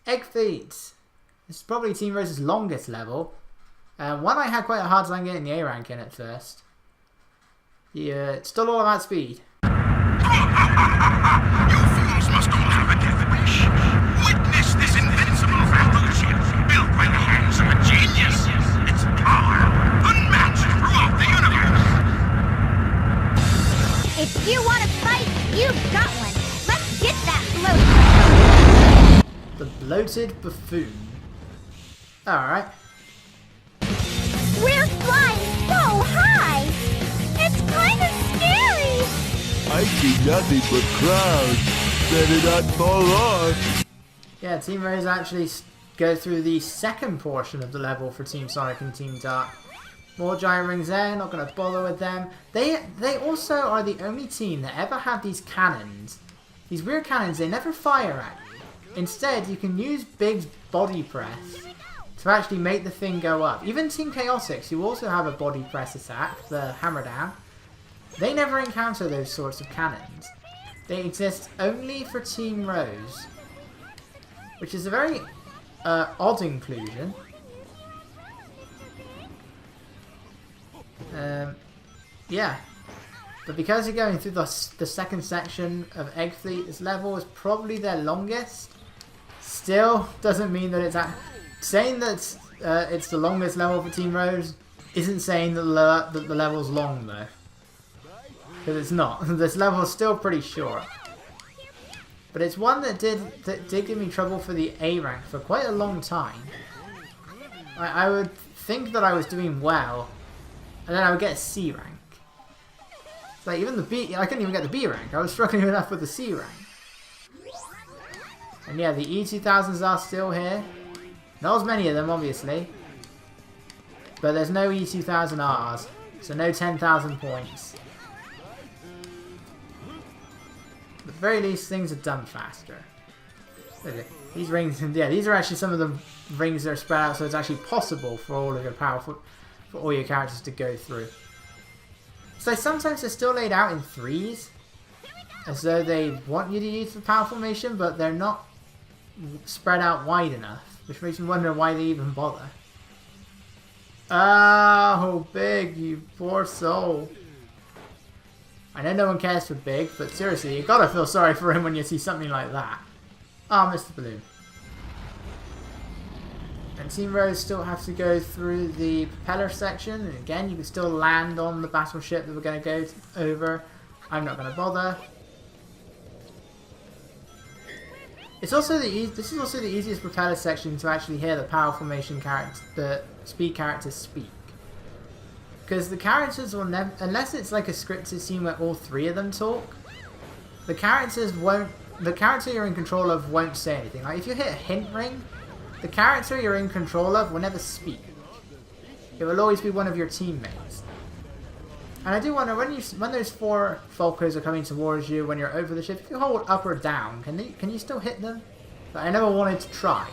Egg Fleet. This is probably Team Rose's longest level. One I had quite a hard time getting the A rank in at first. Yeah, it's still all about speed. You fools must all have a death wish. Witness this invincible revolution built by the hands of a genius. Its power unmatched throughout the universe. If you want to fight, you've got one. Let's get that bloated. The bloated buffoon. Alright. We're flying so high. It's kind of scary. I see nothing but clouds. Better not fall off. Yeah, Team Rose actually go through the second portion of the level for Team Sonic and Team Dark. More giant rings there, not going to bother with them. They also are the only team that ever have these cannons. These weird cannons, they never fire at you. Instead, you can use Big's body press to actually make the thing go up. Even Team Chaotix, who also have a body press attack, the hammer down, they never encounter those sorts of cannons. They exist only for Team Rose, which is a very odd inclusion. Yeah, but because you're going through the second section of Egg Fleet, this level is probably their longest. Still doesn't mean that it's saying that it's the longest level for Team Rose isn't saying that the level's long though, because it's not. This level is still pretty short, but it's one that did give me trouble for the A rank for quite a long time. I would think that I was doing well, and then I would get a C rank. It's like even the B, I couldn't even get the B rank. I was struggling enough with the C rank. And yeah, the E2000s are still here. Not as many of them, obviously. But there's no E2000Rs, so no 10,000 points. At the very least, things are done faster. Okay. These rings, yeah, these are actually some of the rings that are spread out, so it's actually possible for all of your for all your characters to go through. So sometimes they're still laid out in threes, as though they want you to use the power formation, but they're not spread out wide enough, which makes me wonder why they even bother. Oh, Big, you poor soul. I know no one cares for Big, but seriously, you gotta feel sorry for him when you see something like that. Ah, Mr. Balloon. And Team Rose still have to go through the propeller section, and again, you can still land on the battleship that we're going to go over. I'm not going to bother. It's also this is also the easiest propeller section to actually hear the power formation character, the speed characters speak. Because the characters will never, unless it's like a scripted scene where all three of them talk, the characters won't, the character you're in control of won't say anything. Like if you hit a hint ring, the character you're in control of will never speak. It will always be one of your teammates. And I do wonder, when those four Falcos are coming towards you when you're over the ship, if you hold up or down, can you still hit them? But I never wanted to try.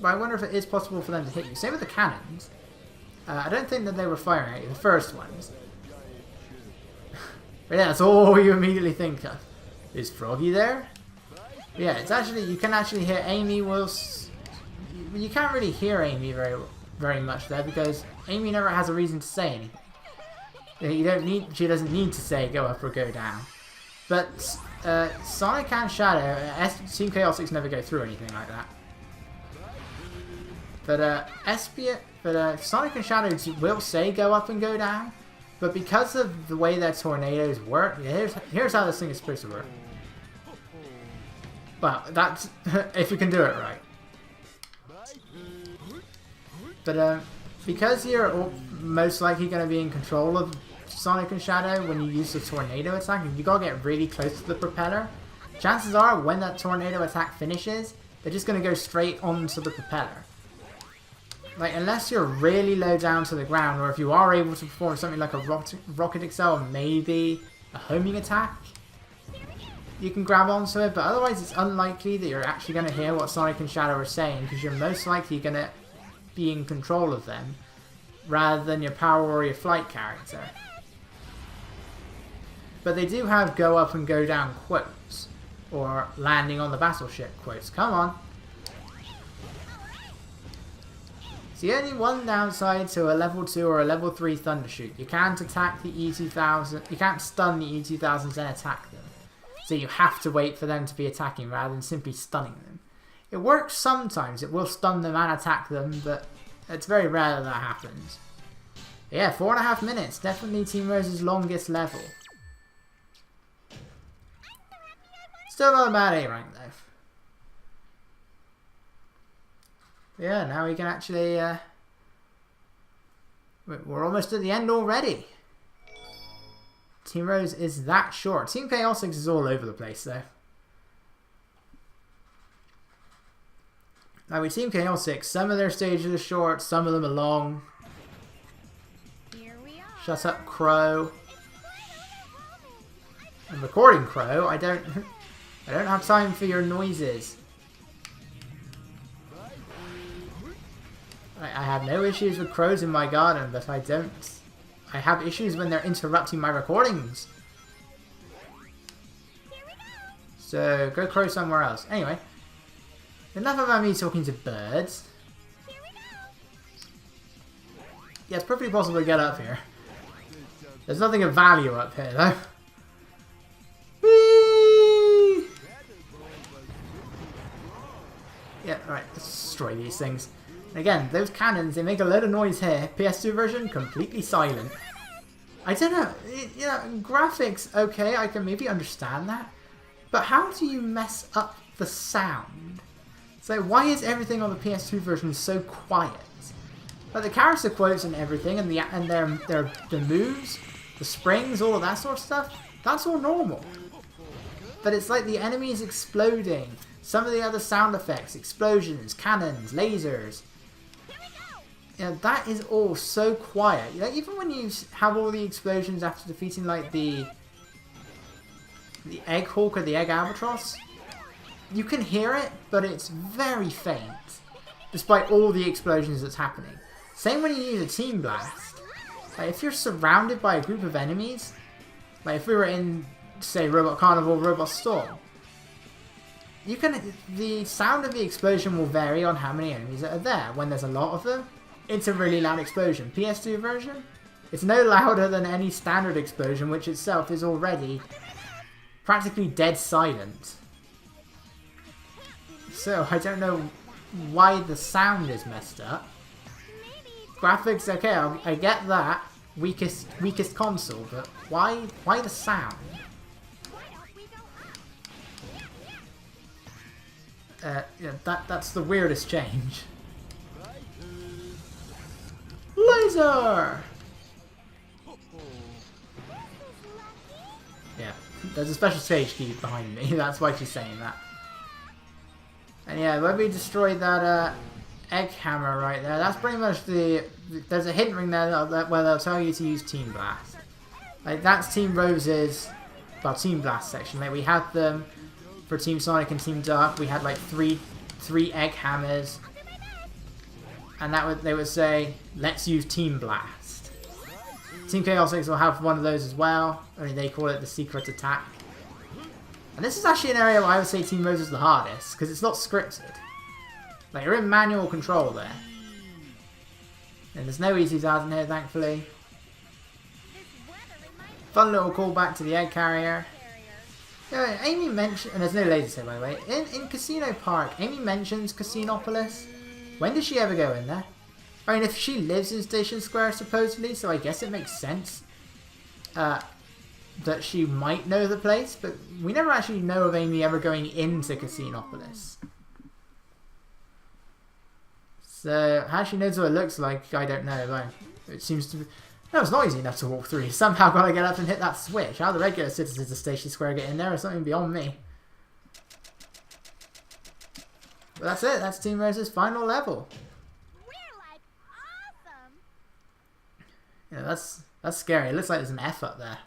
But I wonder if it is possible for them to hit you. Same with the cannons. I don't think that they were firing at you, the first ones. But yeah, that's all you immediately think of. Is Froggy there? Yeah, it's actually, you can actually hear Amy whilst... You can't really hear Amy very much there, because Amy never has a reason to say anything. She doesn't need to say go up or go down. But Sonic and Shadow, Team Chaotix never go through anything like that. But Sonic and Shadow will say go up and go down, but because of the way their tornadoes work, here's how this thing is supposed to work. Well, that's if you can do it right. But because you're most likely going to be in control of Sonic and Shadow when you use the tornado attack, if you gotta get really close to the propeller, chances are when that tornado attack finishes, they're just going to go straight onto the propeller. Like, unless you're really low down to the ground, or if you are able to perform something like a rocket excel or maybe a homing attack, you can grab onto it, but otherwise it's unlikely that you're actually going to hear what Sonic and Shadow are saying, because you're most likely going to be in control of them, rather than your power or your flight character. But they do have go up and go down quotes, or landing on the battleship quotes. Come on. It's the only one downside to a level 2 or a level 3 Thundershoot. You can't attack the E2000, you can't stun the E2000s and attack them. So you have to wait for them to be attacking rather than simply stunning them. It works sometimes, it will stun them and attack them, but it's very rare that happens. But yeah, 4.5 minutes, definitely Team Rose's longest level. Still not a bad A rank though. Yeah, now we can actually, we're almost at the end already. Team Rose is that short. Team Chaotix is all over the place though. Like with Team Chaotix, some of their stages are short, some of them are long. Here we are. Shut up, Crow. I'm recording, Crow. I don't have time for your noises. I have no issues with crows in my garden, but I have issues when they're interrupting my recordings. So, go crow somewhere else. Anyway, enough about me talking to birds. Yeah, it's perfectly possible to get up here. There's nothing of value up here, though. Whee! Yeah, right, let's destroy these things. Again, those cannons, they make a load of noise here. PS2 version, completely silent. I don't know, graphics, okay, I can maybe understand that. But how do you mess up the sound? So why is everything on the PS2 version so quiet? Like the character quotes and everything, and the moves, the springs, all of that sort of stuff, that's all normal. But it's like the enemies exploding, some of the other sound effects, explosions, cannons, lasers. Yeah, that is all so quiet. Like, even when you have all the explosions after defeating like the Egg Hawk or the Egg Albatross, you can hear it, but it's very faint, despite all the explosions that's happening. Same when you use a Team Blast. Like, if you're surrounded by a group of enemies, like if we were in, say, Robot Carnival, Robot Storm, the sound of the explosion will vary on how many enemies that are there. When there's a lot of them, it's a really loud explosion. PS2 version, it's no louder than any standard explosion, which itself is already practically dead silent. So I don't know why the sound is messed up. Graphics, okay, I get that. Weakest console, but why the sound? Yeah, that's the weirdest change. Laser! Yeah, there's a special stage key behind me, that's why she's saying that. And yeah, when we destroyed that egg hammer right there, that's pretty much there's a hint ring there where they'll tell you to use Team Blast. Like, that's Team Rose's, well, Team Blast section. Like, we had them for Team Sonic and Team Dark. We had like three egg hammers. And they would say, let's use Team Blast. Team Chaotix will have one of those as well, only they call it the secret attack. And this is actually an area where I would say Team Rose is the hardest, because it's not scripted. Like, you're in manual control there. And there's no easy stars in here, thankfully. Fun little callback to the egg carrier. Yeah, Amy mentioned, and there's no lasers here by the way, in Casino Park, Amy mentions Casinopolis. When does she ever go in there? I mean, if she lives in Station Square, supposedly, so I guess it makes sense that she might know the place, but we never actually know of Amy ever going into Casinopolis. So, how she knows what it looks like, I don't know. Like, it seems to be... No, it's not easy enough to walk through. You somehow got to get up and hit that switch. How the regular citizens of Station Square get in there is something beyond me. But that's it. That's Team Rose's final level. We're like awesome. Yeah, that's scary. It looks like there's an F up there.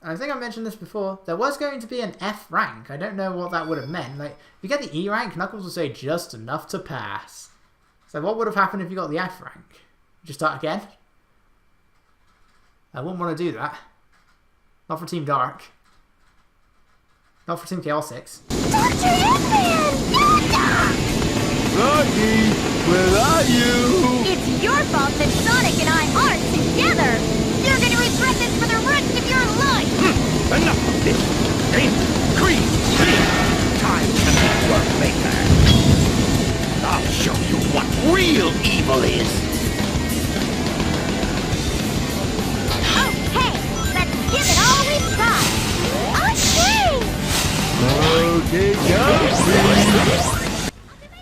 And I think I mentioned this before. There was going to be an F rank. I don't know what that would have meant. Like, if you get the E rank, Knuckles will say just enough to pass. So what would have happened if you got the F rank? Would you start again? I wouldn't want to do that. Not for Team Dark. Not for Team KO6. Dr. Eggman! Froggy, where are you? It's your fault that Sonic and I aren't together! You're gonna regret this for the rest of your life! Enough of this! Aim, cream, time to meet your maker! I'll show you what real evil is! Okay, let's give it all we've got! Okay! Okay, go,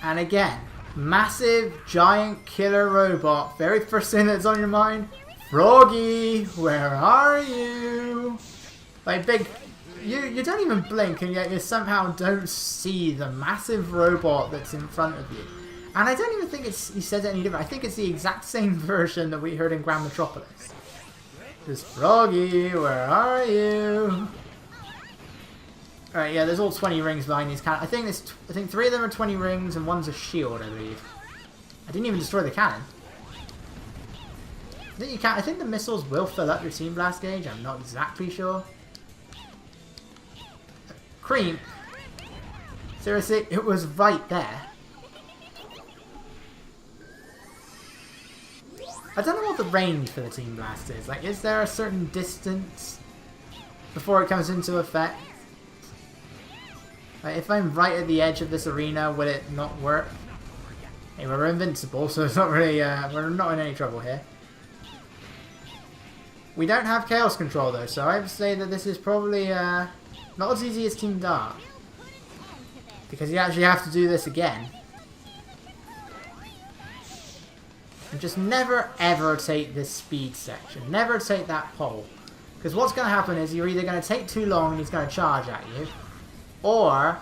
And again, massive, giant killer robot. Very first thing that's on your mind. Froggy, where are you? Like big, you don't even blink and yet you somehow don't see the massive robot that's in front of you. And I don't even think he says it any different. I think it's the exact same version that we heard in Grand Metropolis. Just Froggy, where are you? Alright, yeah, there's all 20 rings behind these cannons. I think 3 of them are 20 rings and one's a shield, I believe. I didn't even destroy the cannon. I think the missiles will fill up your Team Blast gauge. I'm not exactly sure. Cream. Seriously, it was right there. I don't know what the range for the Team Blast is. Like, is there a certain distance before it comes into effect? Like, if I'm right at the edge of this arena, will it not work? Hey, we're invincible, so it's not really, we're not in any trouble here. We don't have Chaos Control though, so I would say that this is probably, not as easy as Team Dark. Because you actually have to do this again. And just never ever take this speed section. Never take that pole. Because what's going to happen is you're either going to take too long and he's going to charge at you. Or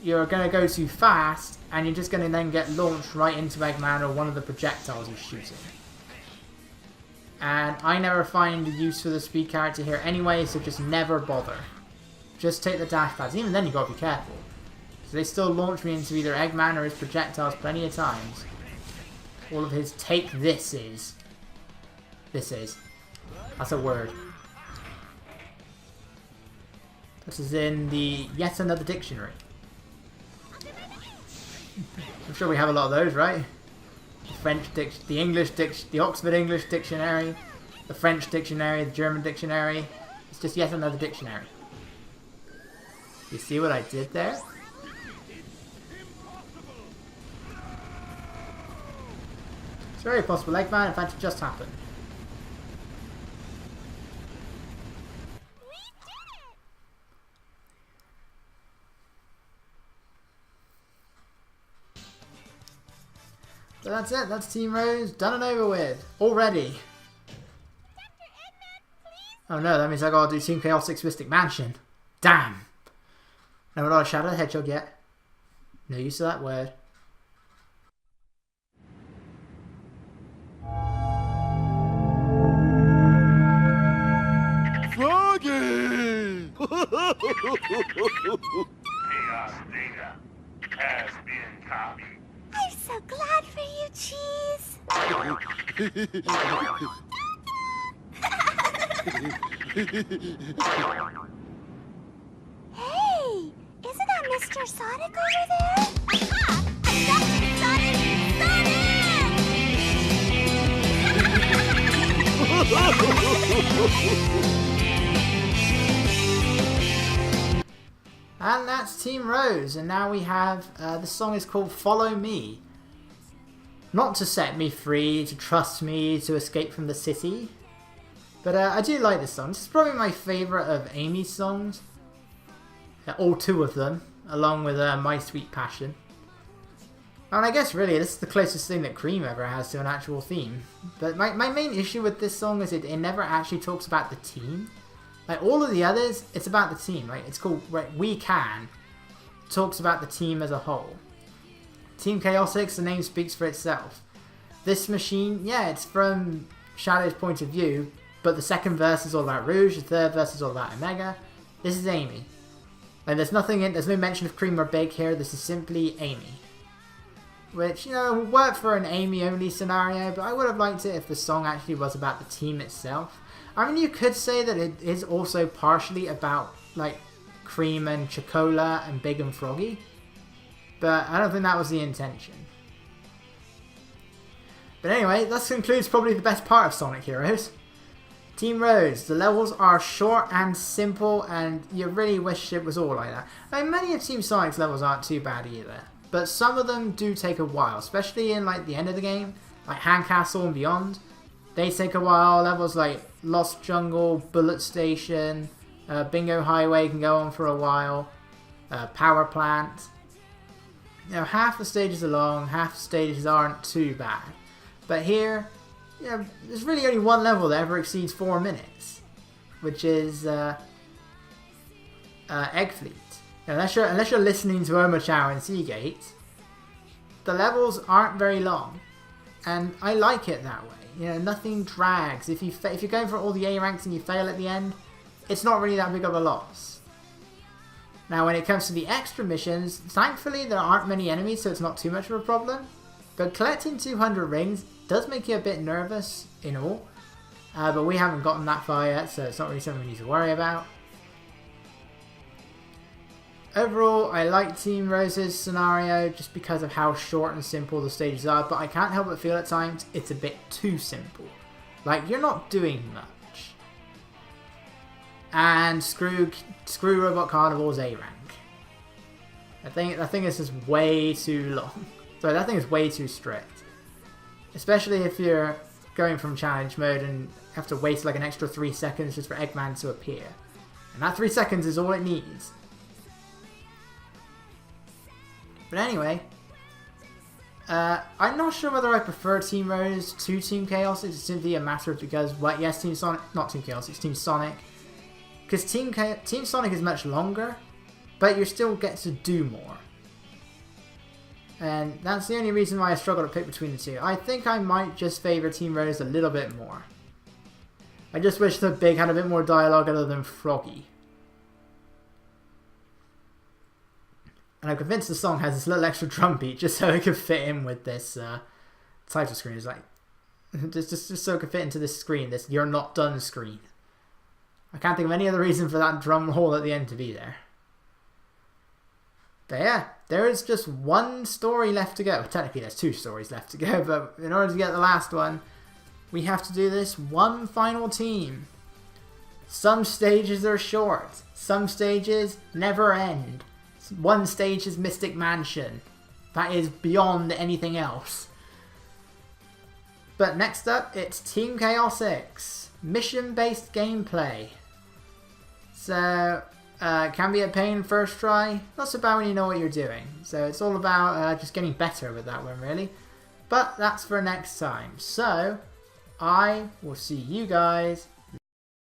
you're going to go too fast and you're just going to then get launched right into Eggman or one of the projectiles he's shooting. And I never find a use for the speed character here anyway, so just never bother. Just take the dash pads. Even then you've got to be careful. So they still launch me into either Eggman or his projectiles plenty of times. All of his take thises. This is. That's a word. This is in the yet another dictionary. I'm sure we have a lot of those, right? The French the English the Oxford English Dictionary, the French Dictionary, the German Dictionary. It's just yet another dictionary. You see what I did there? It's very possible, Eggman. In fact, it just happened. So that's it. That's Team Rose done and over with already. Oh no, that means I gotta do Team Chaos Mystic Mansion. Damn. Never got a Shadow the Hedgehog yet. No use of that word. Froggy! Chaos data has been copied. I'm so glad for you, Cheese! Hey! Isn't that Mr. Sonic over there? Aha! Adopted Sonic! And that's Team Rose, and now we have, the song is called Follow Me. Not to set me free, to trust me, to escape from the city. But I do like this song. This is probably my favourite of Amy's songs. All 2 of them, along with My Sweet Passion. And I guess really this is the closest thing that Cream ever has to an actual theme. But my main issue with this song is it never actually talks about the team. Like all of the others, it's about the team. Like it's called We Can. Talks about the team as a whole. Team Chaotix, the name speaks for itself. This machine, yeah, it's from Shadow's point of view, but the second verse is all about Rouge, the third verse is all about Omega. This is Amy. Like there's no mention of Cream or Big here, this is simply Amy. Which, you know, would work for an Amy only scenario, but I would have liked it if the song actually was about the team itself. I mean, you could say that it is also partially about, like, Cream and Chocola and Big and Froggy. But I don't think that was the intention. But anyway, that concludes probably the best part of Sonic Heroes. Team Rose, the levels are short and simple, and you really wish it was all like that. I mean, many of Team Sonic's levels aren't too bad either, but some of them do take a while, especially in like the end of the game, like Hand Castle and beyond. They take a while. Levels like Lost Jungle, Bullet Station, Bingo Highway can go on for a while. Power Plant. You know, half the stages are long, half the stages aren't too bad. But here, you know, there's really only one level that ever exceeds 4 minutes, which is Egg Fleet. You know, unless you're listening to Omochao and Seagate, the levels aren't very long, and I like it that way. You know, nothing drags. If you're going for all the A ranks and you fail at the end, it's not really that big of a loss. Now, when it comes to the extra missions, thankfully there aren't many enemies, so it's not too much of a problem. But collecting 200 rings does make you a bit nervous in all. But we haven't gotten that far yet, so it's not really something we need to worry about. Overall, I like Team Rose's scenario just because of how short and simple the stages are, but I can't help but feel at times it's a bit too simple. Like, you're not doing much. And screw Robot Carnival's A rank. I think this is way too long. So that thing is way too strict. Especially if you're going from challenge mode and have to wait like an extra 3 seconds just for Eggman to appear. And that 3 seconds is all it needs. But anyway, I'm not sure whether I prefer Team Rose to Team Chaos. It's simply a matter of because, well, yes, Team Sonic, not Team Chaos, it's Team Sonic. Because Team Sonic is much longer, but you still get to do more. And that's the only reason why I struggle to pick between the two. I think I might just favour Team Rose a little bit more. I just wish the Big had a bit more dialogue other than Froggy. And I'm convinced the song has this little extra drum beat just so it could fit in with this title screen. It's like, just so it could fit into this screen, this "You're Not Done" screen. I can't think of any other reason for that drum roll at the end to be there. But yeah, there is just one story left to go. Well, technically there's 2 stories left to go, but in order to get the last one, we have to do this one final team. Some stages are short. Some stages never end. One stage is Mystic Mansion. That is beyond anything else. But next up, it's Team Chaos X. Mission-based gameplay. So, can be a pain first try. Not so bad when you know what you're doing. So it's all about just getting better with that one, really. But that's for next time. So, I will see you guys